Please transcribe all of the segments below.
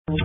छत्तीसगढ़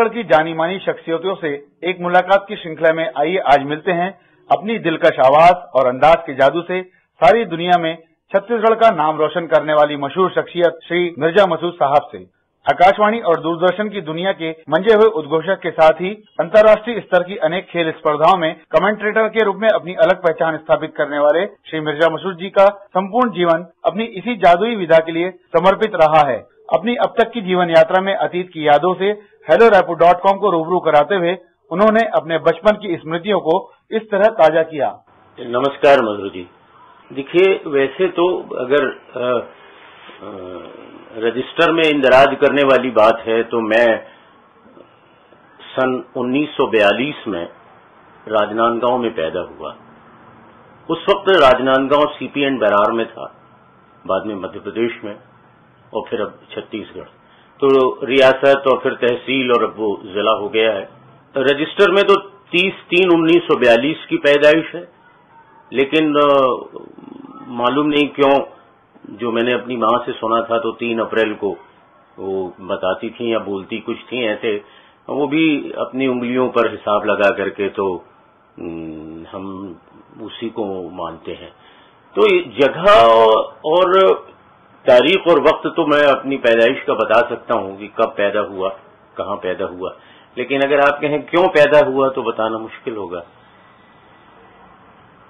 की जानी मानी शख्सियतों से एक मुलाकात की श्रृंखला में आइए आज मिलते हैं अपनी दिलकश आवाज और अंदाज के जादू से सारी दुनिया में छत्तीसगढ़ का नाम रोशन करने वाली मशहूर शख्सियत श्री मिर्जा मसूद साहब से। आकाशवाणी और दूरदर्शन की दुनिया के मंजे हुए उद्घोषक के साथ ही अंतर्राष्ट्रीय स्तर की अनेक खेल स्पर्धाओं में कमेंटेटर के रूप में अपनी अलग पहचान स्थापित करने वाले श्री मिर्जा मसूद जी का संपूर्ण जीवन अपनी इसी जादुई विधा के लिए समर्पित रहा है। अपनी अब तक की जीवन यात्रा में अतीत की यादों से helloraipur.com को रूबरू कराते हुए उन्होंने अपने बचपन की स्मृतियों को इस तरह ताजा किया। नमस्कार मधुर जी। देखिए, वैसे तो अगर रजिस्टर में इंदराज करने वाली बात है तो मैं सन 1942 में राजनांदगांव में पैदा हुआ। उस वक्त राजनांदगांव सीपी एंड बरार में था, बाद में मध्य प्रदेश में और फिर अब छत्तीसगढ़, तो रियासत और फिर तहसील और अब वो जिला हो गया है। रजिस्टर में तो 30/3/1942 की पैदाइश है, लेकिन मालूम नहीं क्यों जो मैंने अपनी माँ से सुना था तो 3 अप्रैल को वो बताती थी या बोलती कुछ थी ऐसे, वो भी अपनी उंगलियों पर हिसाब लगा करके, तो हम उसी को मानते हैं। तो जगह और तारीख और वक्त तो मैं अपनी पैदाइश का बता सकता हूँ कि कब पैदा हुआ, कहाँ पैदा हुआ, लेकिन अगर आप कहें क्यों पैदा हुआ तो बताना मुश्किल होगा।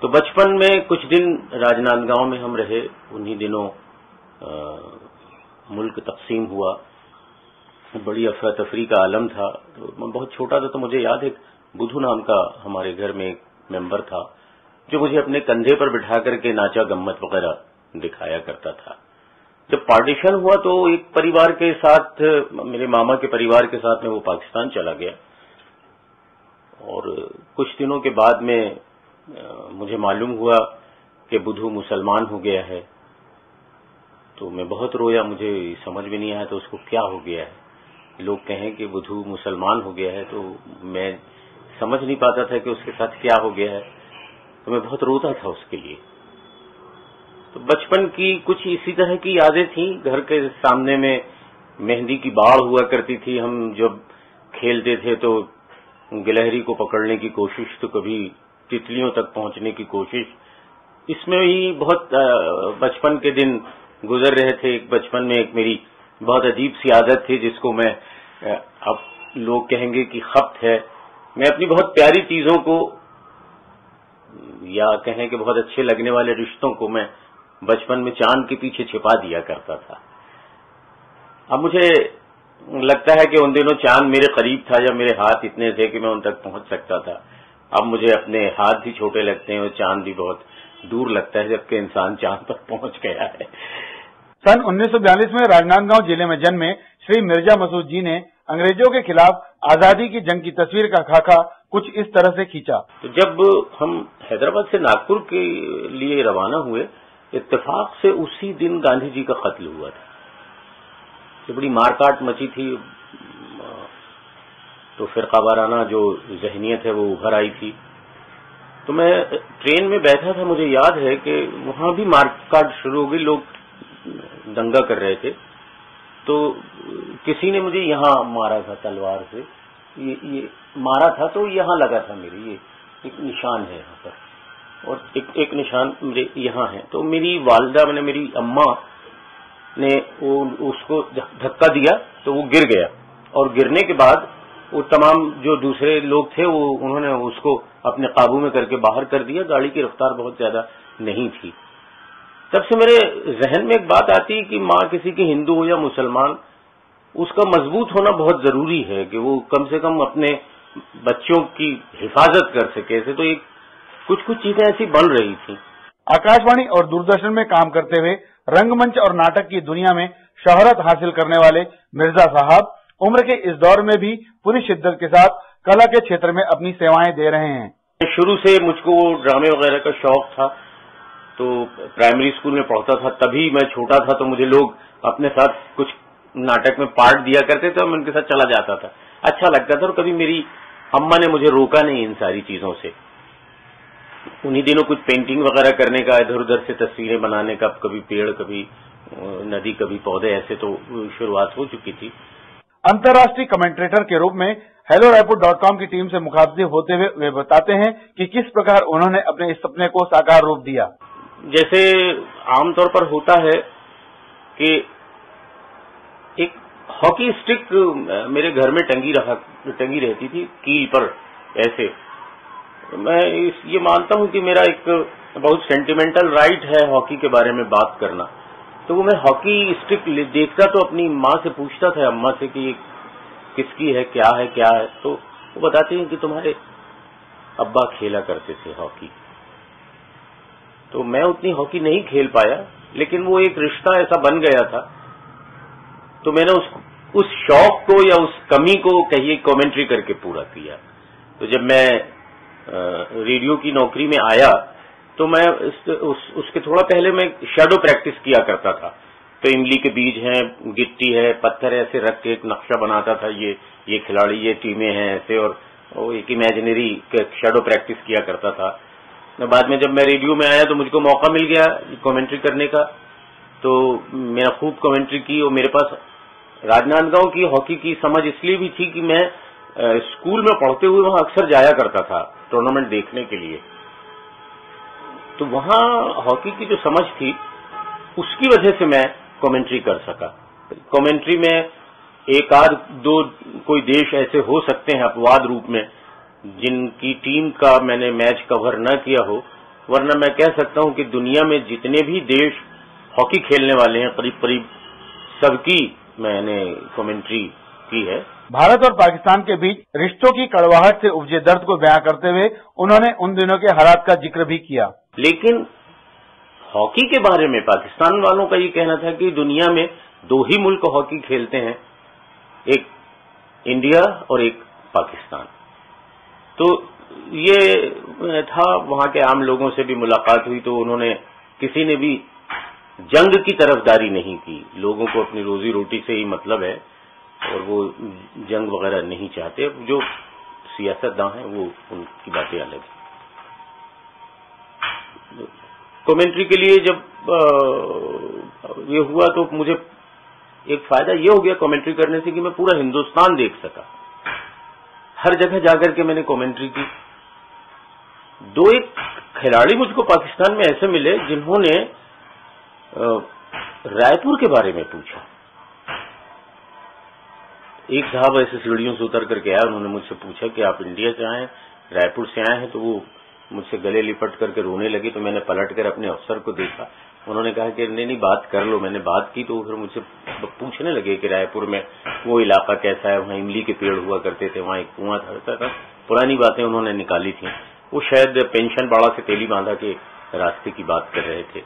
तो बचपन में कुछ दिन राजनांदगांव में हम रहे। उन्हीं दिनों मुल्क तकसीम हुआ, बड़ी अफरा तफरी का आलम था। तो मैं बहुत छोटा था, तो मुझे याद है बुधू नाम का हमारे घर में एक मेंबर था जो मुझे अपने कंधे पर बिठा करके नाचा गम्मत वगैरह दिखाया करता था। जब पार्टीशन हुआ तो एक परिवार के साथ, मेरे मामा के परिवार के साथ में वो पाकिस्तान चला गया और कुछ दिनों के बाद में मुझे मालूम हुआ कि बुधू मुसलमान हो गया है। तो मैं बहुत रोया, मुझे समझ में नहीं आया तो उसको क्या हो गया है। लोग कहें कि बुधू मुसलमान हो गया है, तो मैं समझ नहीं पाता था कि उसके साथ क्या हो गया है। तो मैं बहुत रोता था उसके लिए। तो बचपन की कुछ इसी तरह की यादें थी। घर के सामने में मेहंदी की बाढ़ हुआ करती थी। हम जब खेलते थे तो गिलहरी को पकड़ने की कोशिश, तो कभी तितलियों तक पहुंचने की कोशिश, इसमें ही बहुत बचपन के दिन गुजर रहे थे। एक बचपन में एक मेरी बहुत अजीब सी आदत थी जिसको मैं, अब लोग कहेंगे कि खप्त है। मैं अपनी बहुत प्यारी चीजों को या कहें कि बहुत अच्छे लगने वाले रिश्तों को मैं बचपन में चांद के पीछे छिपा दिया करता था। अब मुझे लगता है कि उन दिनों चांद मेरे करीब था जब मेरे हाथ इतने थे कि मैं उन तक पहुंच सकता था। अब मुझे अपने हाथ भी छोटे लगते हैं और चांद भी बहुत दूर लगता है जबकि इंसान चांद तक पहुंच गया है। सन 1942 में राजनांदगांव जिले में जन्मे श्री मिर्जा मसूद जी ने अंग्रेजों के खिलाफ आजादी की जंग की तस्वीर का खाका कुछ इस तरह से खींचा। तो जब हम हैदराबाद से नागपुर के लिए रवाना हुए, इत्तेफाक से उसी दिन गांधी जी का कत्ल हुआ था। तो बड़ी मारकाट मची थी, तो फिरका वाराना जो जहनियत है वो उभर आई थी। तो मैं ट्रेन में बैठा था, मुझे याद है कि वहां भी मारकाट शुरू हो गई, लोग दंगा कर रहे थे। तो किसी ने मुझे यहाँ मारा था तलवार से, ये मारा था तो यहाँ लगा था मेरे, ये एक निशान है यहाँ पर, और एक निशान मेरे यहाँ है। तो मेरी वालिदा, मैंने मेरी अम्मा ने उसको धक्का दिया तो वो गिर गया, और गिरने के बाद वो तमाम जो दूसरे लोग थे वो उन्होंने उसको अपने काबू में करके बाहर कर दिया। गाड़ी की रफ्तार बहुत ज्यादा नहीं थी। तब से मेरे जहन में एक बात आती है कि माँ किसी की हिंदू हो या मुसलमान, उसका मजबूत होना बहुत जरूरी है कि वो कम से कम अपने बच्चों की हिफाजत कर सके। ऐसे तो एक कुछ चीजें ऐसी बन रही थी। आकाशवाणी और दूरदर्शन में काम करते हुए रंगमंच और नाटक की दुनिया में शोहरत हासिल करने वाले मिर्जा साहब उम्र के इस दौर में भी पूरी शिद्दत के साथ कला के क्षेत्र में अपनी सेवाएं दे रहे हैं। शुरू से मुझको ड्रामे वगैरह का शौक था, तो प्राइमरी स्कूल में पढ़ता था, तभी मैं छोटा था तो मुझे लोग अपने साथ कुछ नाटक में पार्ट दिया करते थे और मैं उनके साथ चला जाता था, अच्छा लगता था। और कभी मेरी अम्मा ने मुझे रोका नहीं इन सारी चीजों से। उन्हीं दिनों कुछ पेंटिंग वगैरह करने का, इधर उधर से तस्वीरें बनाने का, कभी पेड़, कभी नदी, कभी पौधे, ऐसे तो शुरुआत हो चुकी थी। अंतर्राष्ट्रीय कमेंटेटर के रूप में helloraipur.com की टीम से मुखातिब होते हुए वे बताते हैं कि किस प्रकार उन्होंने अपने इस सपने को साकार रूप दिया। जैसे आमतौर पर होता है कि एक हॉकी स्टिक मेरे घर में टंगी रहती थी कील पर ऐसे। मैं ये मानता हूं कि मेरा एक बहुत सेंटिमेंटल राइट है हॉकी के बारे में बात करना। तो वो मैं हॉकी स्टिक देखता तो अपनी माँ से पूछता था, अम्मा से, कि ये किसकी है, क्या है, क्या है। तो वो बताती हैं कि तुम्हारे अब्बा खेला करते थे हॉकी। तो मैं उतनी हॉकी नहीं खेल पाया, लेकिन वो एक रिश्ता ऐसा बन गया था। तो मैंने उस शौक को या उस कमी को कहिए कमेंट्री करके पूरा किया। तो जब मैं रेडियो की नौकरी में आया तो मैं उसके थोड़ा पहले मैं शैडो प्रैक्टिस किया करता था। तो इमली के बीज हैं, गिट्टी है, पत्थर ऐसे रख के एक नक्शा बनाता था, ये खिलाड़ी, ये टीमें हैं ऐसे, और एक इमेजिनरी शैडो प्रैक्टिस किया करता था। बाद में जब मैं रेडियो में आया तो मुझको मौका मिल गया कमेंट्री करने का। तो मैंने खूब कमेंट्री की, और मेरे पास राजनांदगांव की हॉकी की समझ इसलिए भी थी कि मैं स्कूल में पढ़ते हुए वहां अक्सर जाया करता था टूर्नामेंट देखने के लिए। तो वहां हॉकी की जो समझ थी उसकी वजह से मैं कमेंट्री कर सका। कमेंट्री में एक आध दो कोई देश ऐसे हो सकते हैं अपवाद रूप में जिनकी टीम का मैंने मैच कवर न किया हो, वरना मैं कह सकता हूं कि दुनिया में जितने भी देश हॉकी खेलने वाले हैं करीब करीब सबकी मैंने कमेंट्री की है। भारत और पाकिस्तान के बीच रिश्तों की कड़वाहट से उपजे दर्द को बयां करते हुए उन्होंने उन दिनों के हालात का जिक्र भी किया। लेकिन हॉकी के बारे में पाकिस्तान वालों का ये कहना था कि दुनिया में दो ही मुल्क हॉकी खेलते हैं, एक इंडिया और एक पाकिस्तान। तो ये था, वहां के आम लोगों से भी मुलाकात हुई तो उन्होंने, किसी ने भी जंग की तरफदारी नहीं की। लोगों को अपनी रोजी रोटी से ही मतलब है और वो जंग वगैरह नहीं चाहते। जो सियासतदां हैं वो उनकी बातें अलग है। कमेंट्री के लिए जब ये हुआ तो मुझे एक फायदा ये हो गया कमेंट्री करने से कि मैं पूरा हिंदुस्तान देख सका। हर जगह जाकर के मैंने कमेंट्री की। दो एक खिलाड़ी मुझको पाकिस्तान में ऐसे मिले जिन्होंने रायपुर के बारे में पूछा। एक साहब ऐसे सीढ़ियों से उतर करके आया, उन्होंने मुझसे पूछा कि आप इंडिया से आए हैं, रायपुर से आए हैं। तो वो मुझसे गले लिपट करके रोने लगे। तो मैंने पलट कर अपने अफसर को देखा, उन्होंने कहा कि नहीं बात कर लो। मैंने बात की तो फिर मुझसे पूछने लगे कि रायपुर में वो इलाका कैसा है, वहां इमली के पेड़ हुआ करते थे, वहां एक कुआं था। पुरानी बातें उन्होंने निकाली थी। वो शायद पेंशन बाड़ा से तेली बांधा के रास्ते की बात कर रहे थे।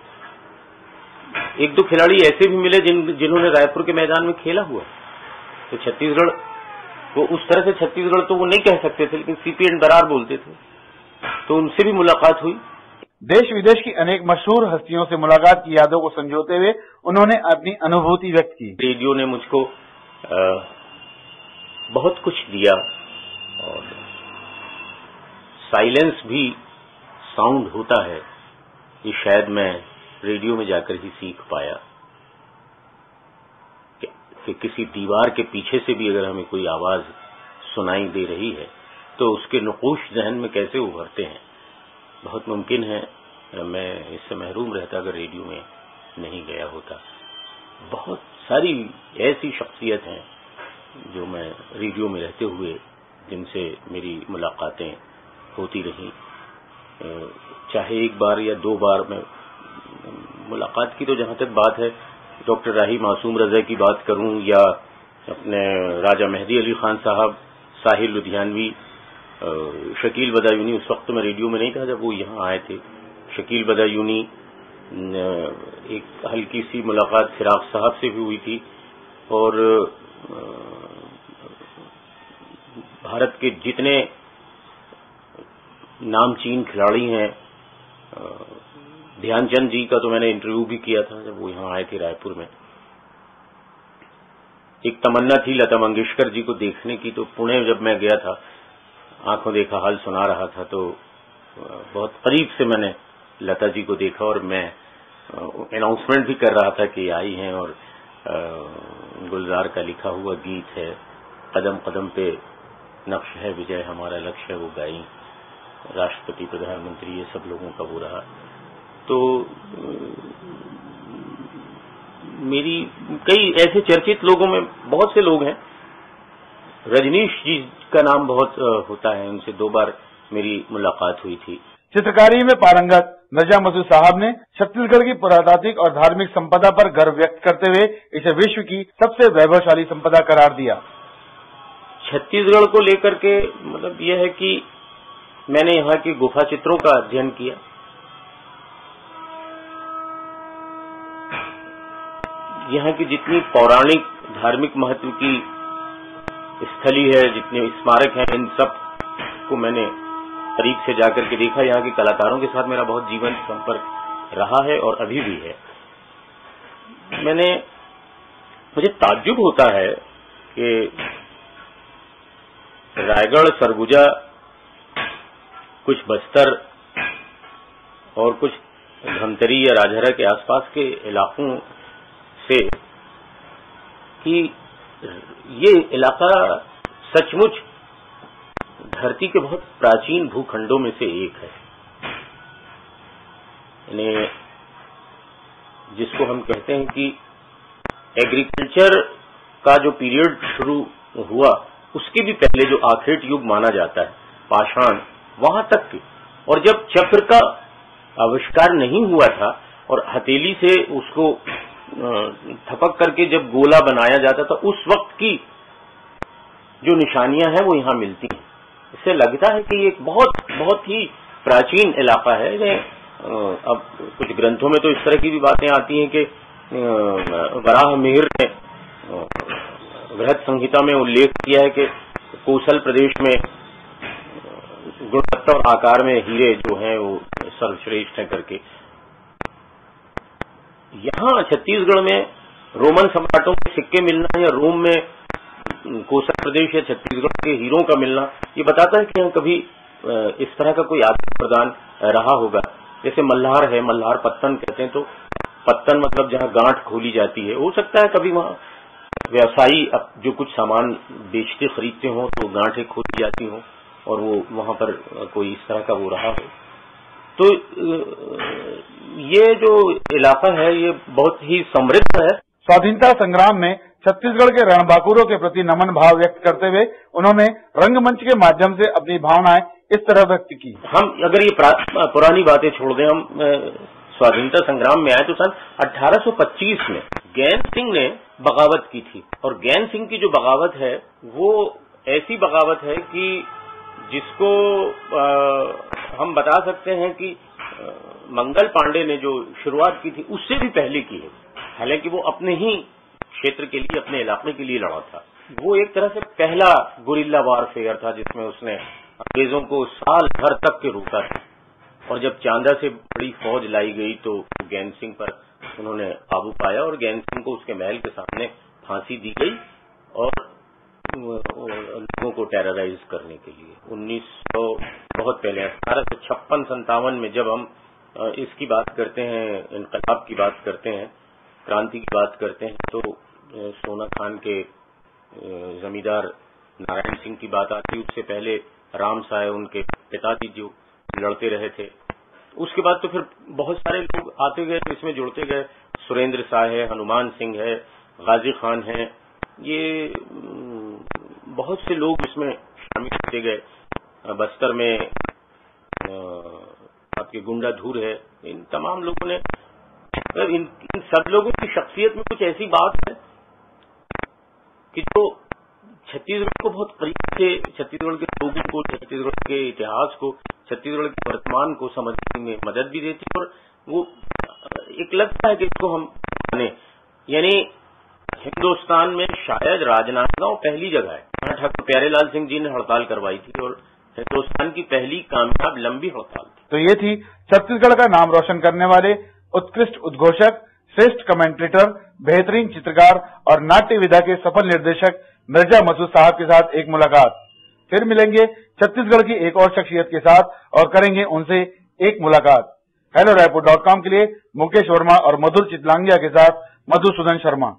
एक दो खिलाड़ी ऐसे भी मिले जिन्होंने रायपुर के मैदान में खेला हुआ। तो छत्तीसगढ़ वो उस तरह से छत्तीसगढ़ तो वो नहीं कह सकते थे, लेकिन सीपी एंड बरार बोलते थे। तो उनसे भी मुलाकात हुई। देश विदेश की अनेक मशहूर हस्तियों से मुलाकात की यादों को संजोते हुए उन्होंने अपनी अनुभूति व्यक्त की। रेडियो ने मुझको बहुत कुछ दिया और साइलेंस भी साउंड होता है, ये शायद मैं रेडियो में जाकर ही सीख पाया कि किसी दीवार के पीछे से भी अगर हमें कोई आवाज सुनाई दे रही है तो उसके नक़ूश ज़हन में कैसे उभरते हैं। बहुत मुमकिन है मैं इससे महरूम रहता अगर रेडियो में नहीं गया होता। बहुत सारी ऐसी शख्सियत हैं जो मैं रेडियो में रहते हुए जिनसे मेरी मुलाकातें होती रहीं, चाहे एक बार या दो बार। मैं मुलाकात की तो जहां तक बात है, डॉक्टर राही मासूम रजा की बात करूं या अपने राजा मेहदी अली खान साहब, साहिल लुधियानवी, शकील बदायूनी, उस वक्त मैं रेडियो में नहीं था जब वो यहाँ आए थे। शकील बदायूनी, एक हल्की सी मुलाकात फिराक साहब से भी हुई थी। और भारत के जितने नामचीन खिलाड़ी हैं, ध्यानचंद जी का तो मैंने इंटरव्यू भी किया था जब वो यहाँ आए थे रायपुर में। एक तमन्ना थी लता मंगेशकर जी को देखने की, तो पुणे जब मैं गया था आंखों देखा हाल सुना रहा था, तो बहुत करीब से मैंने लता जी को देखा और मैं अनाउंसमेंट भी कर रहा था कि आई हैं, और गुलजार का लिखा हुआ गीत है, कदम कदम पे नक्श है विजय हमारा लक्ष्य है, वो गाई। राष्ट्रपति, प्रधानमंत्री, ये सब लोगों का वो रहा। तो मेरी कई ऐसे चर्चित लोगों में बहुत से लोग हैं। रजनीश जी का नाम बहुत होता है, उनसे 2 बार मेरी मुलाकात हुई थी। चित्रकारी में पारंगत मिर्जा मसूद साहब ने छत्तीसगढ़ की पुरातात्विक और धार्मिक संपदा पर गर्व व्यक्त करते हुए इसे विश्व की सबसे वैभवशाली संपदा करार दिया। छत्तीसगढ़ को लेकर के मतलब यह है कि मैंने यहाँ की गुफा चित्रों का अध्ययन किया। यहाँ की जितनी पौराणिक धार्मिक महत्व की स्थली है, जितने स्मारक हैं, इन सब को मैंने करीब से जाकर के देखा। यहाँ के कलाकारों के साथ मेरा बहुत जीवंत संपर्क रहा है और अभी भी है। मुझे ताज्जुब होता है कि रायगढ़, सरगुजा, कुछ बस्तर और कुछ धमतरी या राजहरा के आसपास के इलाकों से कि ये इलाका सचमुच धरती के बहुत प्राचीन भूखंडों में से एक है। यानी जिसको हम कहते हैं कि एग्रीकल्चर का जो पीरियड शुरू हुआ, उसके भी पहले जो आखेट युग माना जाता है, पाषाण, वहां तक के। और जब चक्र का आविष्कार नहीं हुआ था और हथेली से उसको थपक करके जब गोला बनाया जाता था, उस वक्त की जो निशानियां हैं वो यहां मिलती हैं। इससे लगता है कि ये एक बहुत ही प्राचीन इलाका है। अब कुछ ग्रंथों में तो इस तरह की भी बातें आती हैं कि वराह मिहिर ने बृहद संहिता में उल्लेख किया है कि कौशल प्रदेश में गुणवत्ता और आकार में हीरे जो हैं वो सर्वश्रेष्ठ हैं करके। यहाँ छत्तीसगढ़ में रोमन सम्राटों के सिक्के मिलना या रोम में कौशल प्रदेश या छत्तीसगढ़ के हीरों का मिलना, ये बताता है कि यहाँ कभी इस तरह का कोई आदान प्रदान रहा होगा। जैसे मल्हार है, मल्हार पत्तन कहते हैं, तो पत्तन मतलब जहाँ गांठ खोली जाती है। हो सकता है कभी वहाँ व्यवसायी जो कुछ सामान बेचते खरीदते हो तो गांठें खोली जाती हो और वो वहां पर कोई इस तरह का वो रहा हो। तो ये जो इलाका है ये बहुत ही समृद्ध है। स्वाधीनता संग्राम में छत्तीसगढ़ के रणबांकुरों के प्रति नमन भाव व्यक्त करते हुए उन्होंने रंगमंच के माध्यम से अपनी भावनाएं इस तरह व्यक्त की। हम अगर ये पुरानी बातें छोड़ दें, हम स्वाधीनता संग्राम में आए तो सन 1825 में गैन सिंह ने बगावत की थी। और गैन सिंह की जो बगावत है वो ऐसी बगावत है कि जिसको हम बता सकते हैं कि मंगल पांडे ने जो शुरुआत की थी उससे भी पहले की है। हालांकि वो अपने ही क्षेत्र के लिए, अपने इलाके के लिए लड़ा था। वो एक तरह से पहला गुरिल्ला वारफेयर था जिसमें उसने अंग्रेजों को साल भर तक के रोका था। और जब चांदा से बड़ी फौज लाई गई तो गैन सिंह पर उन्होंने काबू पाया और गैन सिंह को उसके महल के सामने फांसी दी गई और लोगों को टेरराइज करने के लिए 1900 बहुत पहले 1856-57 में जब हम इसकी बात करते हैं, इनकलाब की बात करते हैं, क्रांति की बात करते हैं, तो सोना खान के जमींदार नारायण सिंह की बात आती। उससे पहले राम साय उनके पिताजी जो लड़ते रहे थे। उसके बाद तो फिर बहुत सारे लोग आते गए, इसमें जुड़ते गए। सुरेंद्र शाह है, हनुमान सिंह है, गाजी खान है, ये बहुत से लोग इसमें शामिल होते गए। बस्तर में आपके गुंडाधुर है। इन तमाम लोगों ने, इन सब लोगों की शख्सियत में कुछ ऐसी बात है कि जो छत्तीसगढ़ को बहुत करीब से, छत्तीसगढ़ के लोगों को, छत्तीसगढ़ के इतिहास को, छत्तीसगढ़ के वर्तमान को समझने में मदद भी देती है। और वो एक लगता है कि इसको हम माने, यानी हिंदुस्तान में शायद राजनांदगांव पहली जगह है जहां ठाकुर प्यारेलाल सिंह जी ने हड़ताल करवाई थी और हिंदुस्तान की पहली कामयाब लंबी हड़ताल थी। तो ये थी छत्तीसगढ़ का नाम रोशन करने वाले उत्कृष्ट उद्घोषक, श्रेष्ठ कमेंटेटर, बेहतरीन चित्रकार और नाट्य विधा के सफल निर्देशक मिर्जा मसूद साहब के साथ एक मुलाकात। फिर मिलेंगे छत्तीसगढ़ की एक और शख्सियत के साथ और करेंगे उनसे एक मुलाकात। HelloRaipur.com के लिए मुकेश वर्मा और मधुर चितलांगिया के साथ मधुसूदन शर्मा।